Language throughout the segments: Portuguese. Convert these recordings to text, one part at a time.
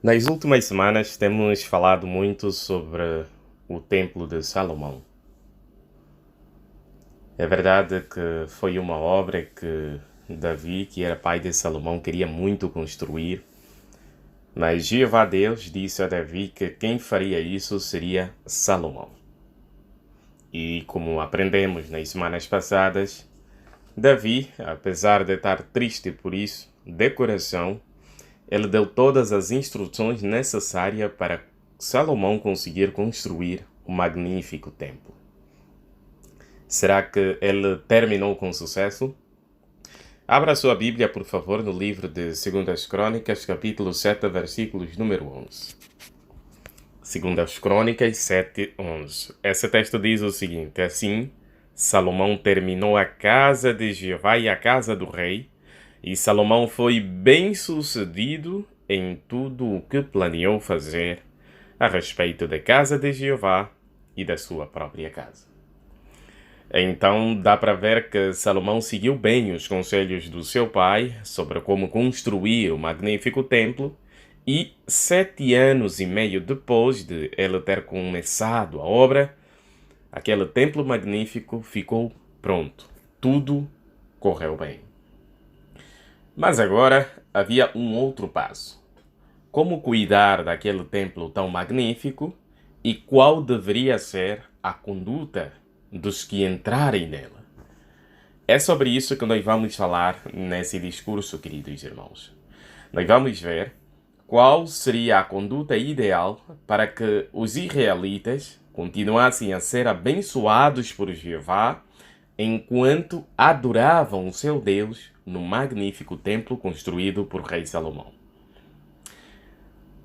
Nas últimas semanas temos falado muito sobre o Templo de Salomão. É verdade que foi uma obra que Davi, que era pai de Salomão, queria muito construir, mas Jeová Deus disse a Davi que quem faria isso seria Salomão. E como aprendemos nas semanas passadas, Davi, apesar de estar triste por isso, de coração, ele deu todas as instruções necessárias para Salomão conseguir construir um magnífico templo. Será que ele terminou com sucesso? Abra sua Bíblia, por favor, no livro de 2 Crônicas, capítulo 7, versículos número 11. 2 Crônicas 7, 11. Esse texto diz o seguinte: Assim, Salomão terminou a casa de Jeová e a casa do rei, e Salomão foi bem-sucedido em tudo o que planeou fazer a respeito da casa de Jeová e da sua própria casa. Então dá para ver que Salomão seguiu bem os conselhos do seu pai sobre como construir o magnífico templo, e 7 anos e meio depois de ele ter começado a obra, aquele templo magnífico ficou pronto. Tudo correu bem. Mas agora havia um outro passo. Como cuidar daquele templo tão magnífico e qual deveria ser a conduta dos que entrarem nela? É sobre isso que nós vamos falar nesse discurso, queridos irmãos. Nós vamos ver qual seria a conduta ideal para que os israelitas continuassem a ser abençoados por Jeová enquanto adoravam o seu Deus no magnífico templo construído por rei Salomão.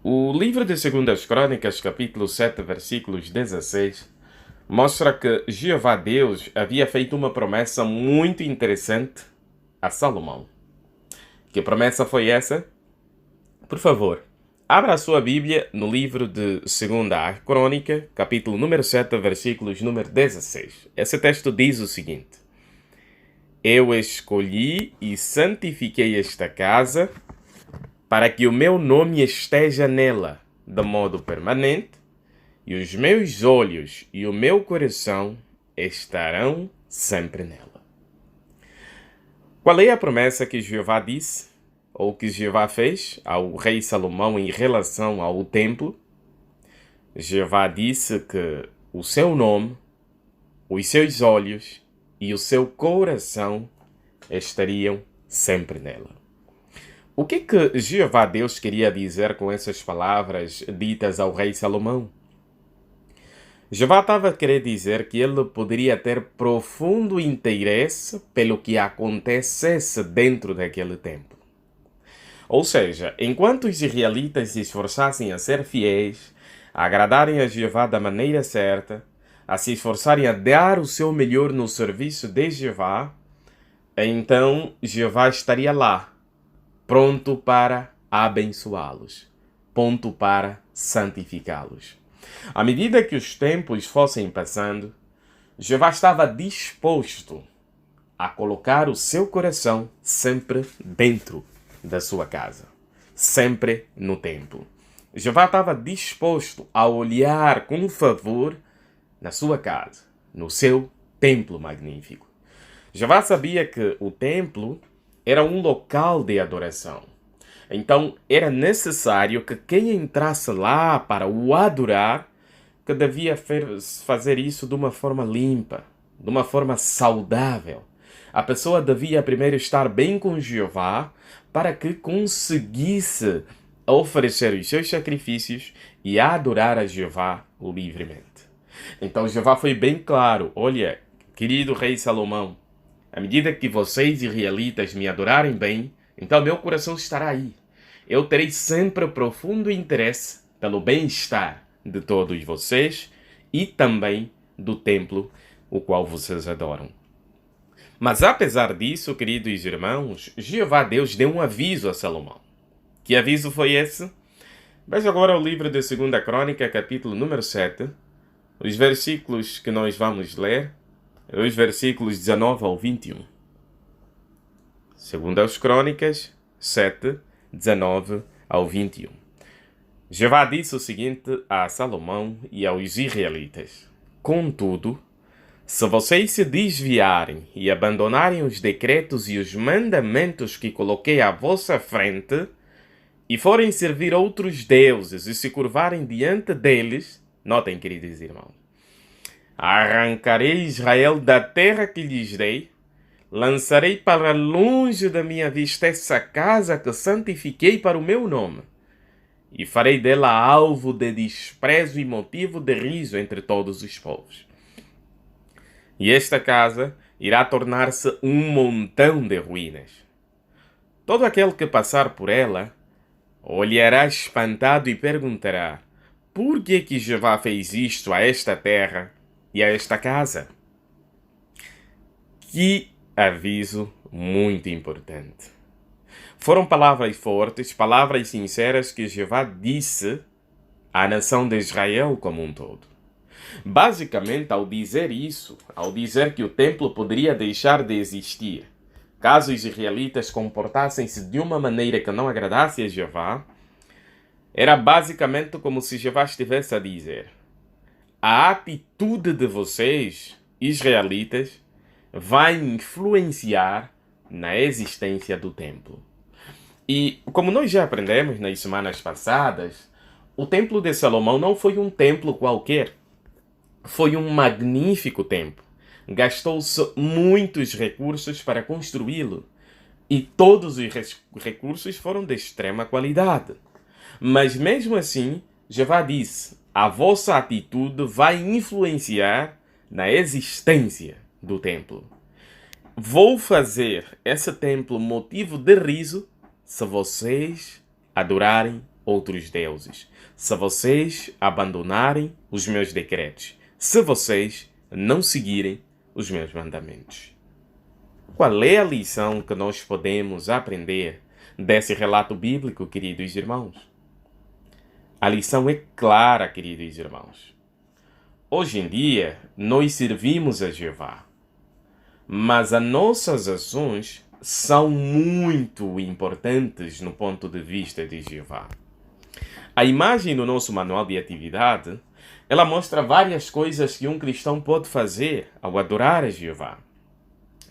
O livro de 2 Crônicas, capítulo 7, versículos 16, mostra que Jeová Deus havia feito uma promessa muito interessante a Salomão. Que promessa foi essa? Por favor, abra a sua Bíblia no livro de 2 Crônica, capítulo número 7, versículos número 16. Esse texto diz o seguinte: Eu escolhi e santifiquei esta casa para que o meu nome esteja nela de modo permanente, e os meus olhos e o meu coração estarão sempre nela. Qual é a promessa que Jeová disse, ou que Jeová fez ao rei Salomão em relação ao templo? Jeová disse que o seu nome, os seus olhos e o seu coração estariam sempre nela. O que Jeová Deus queria dizer com essas palavras ditas ao rei Salomão? Jeová estava a querer dizer que ele poderia ter profundo interesse pelo que acontecesse dentro daquele templo. Ou seja, enquanto os israelitas se esforçassem a ser fiéis, a agradarem a Jeová da maneira certa, a se esforçarem a dar o seu melhor no serviço de Jeová, então Jeová estaria lá, pronto para abençoá-los, pronto para santificá-los. À medida que os tempos fossem passando, Jeová estava disposto a colocar o seu coração sempre dentro da sua casa, sempre no templo. Jeová estava disposto a olhar com favor na sua casa, no seu templo magnífico. Jeová sabia que o templo era um local de adoração. Então era necessário que quem entrasse lá para o adorar, que devia fazer isso de uma forma limpa, de uma forma saudável. A pessoa devia primeiro estar bem com Jeová para que conseguisse oferecer os seus sacrifícios e adorar a Jeová livremente. Então Jeová foi bem claro: olha, querido rei Salomão, à medida que vocês israelitas me adorarem bem, então meu coração estará aí. Eu terei sempre profundo interesse pelo bem-estar de todos vocês e também do templo o qual vocês adoram. Mas apesar disso, queridos irmãos, Jeová Deus deu um aviso a Salomão. Que aviso foi esse? Veja agora o livro de 2 Crônica, capítulo número 7, os versículos que nós vamos ler, os versículos 19 ao 21. 2 Crônicas 7, 19 ao 21. Jeová disse o seguinte a Salomão e aos israelitas: Contudo, se vocês se desviarem e abandonarem os decretos e os mandamentos que coloquei à vossa frente, e forem servir outros deuses e se curvarem diante deles, notem, queridos irmãos, arrancarei Israel da terra que lhes dei, lançarei para longe da minha vista essa casa que santifiquei para o meu nome, e farei dela alvo de desprezo e motivo de riso entre todos os povos. E esta casa irá tornar-se um montão de ruínas. Todo aquele que passar por ela olhará espantado e perguntará: por que Jeová fez isto a esta terra e a esta casa? Que aviso muito importante. Foram palavras fortes, palavras sinceras que Jeová disse à nação de Israel como um todo. Basicamente, ao dizer isso, ao dizer que o templo poderia deixar de existir, caso os israelitas comportassem-se de uma maneira que não agradasse a Jeová, era basicamente como se Jeová estivesse a dizer: a atitude de vocês, israelitas, vai influenciar na existência do templo. E, como nós já aprendemos nas semanas passadas, o templo de Salomão não foi um templo qualquer. Foi um magnífico templo. Gastou-se muitos recursos para construí-lo. E todos os recursos foram de extrema qualidade. Mas mesmo assim, Jeová disse: a vossa atitude vai influenciar na existência do templo. Vou fazer esse templo motivo de riso se vocês adorarem outros deuses, se vocês abandonarem os meus decretos, se vocês não seguirem os meus mandamentos. Qual é a lição que nós podemos aprender desse relato bíblico, queridos irmãos? A lição é clara, queridos irmãos. Hoje em dia, nós servimos a Jeová, mas as nossas ações são muito importantes no ponto de vista de Jeová. A imagem do nosso manual de atividade, ela mostra várias coisas que um cristão pode fazer ao adorar a Jeová.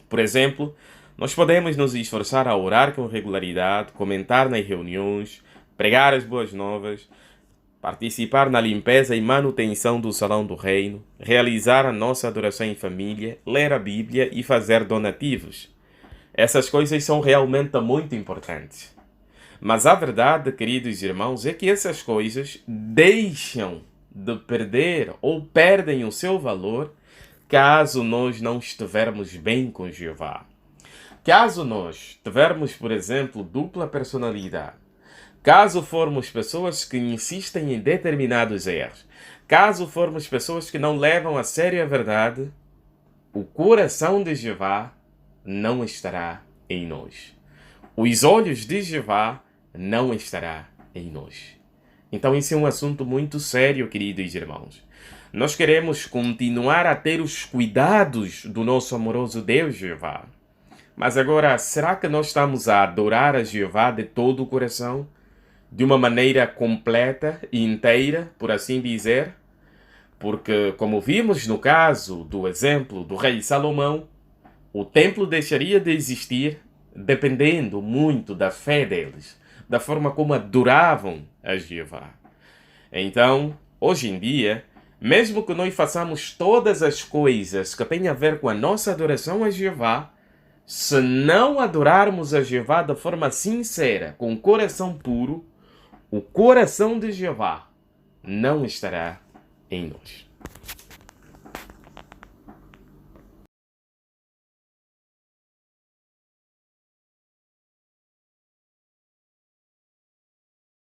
Por exemplo, nós podemos nos esforçar a orar com regularidade, comentar nas reuniões, pregar as boas novas, participar na limpeza e manutenção do salão do reino, realizar a nossa adoração em família, ler a Bíblia e fazer donativos. Essas coisas são realmente muito importantes. Mas a verdade, queridos irmãos, é que essas coisas deixam de perder ou perdem o seu valor caso nós não estivermos bem com Jeová. Caso nós tivermos, por exemplo, dupla personalidade, caso formos pessoas que insistem em determinados erros, caso formos pessoas que não levam a sério a verdade, o coração de Jeová não estará em nós. Os olhos de Jeová não estará em nós. Então esse é um assunto muito sério, queridos irmãos. Nós queremos continuar a ter os cuidados do nosso amoroso Deus Jeová. Mas agora, será que nós estamos a adorar a Jeová de todo o coração? De uma maneira completa e inteira, por assim dizer? Porque, como vimos no caso do exemplo do rei Salomão, o templo deixaria de existir dependendo muito da fé deles, da forma como adoravam a Jeová. Então, hoje em dia, mesmo que nós façamos todas as coisas que têm a ver com a nossa adoração a Jeová, se não adorarmos a Jeová de forma sincera, com coração puro, o coração de Jeová não estará em nós.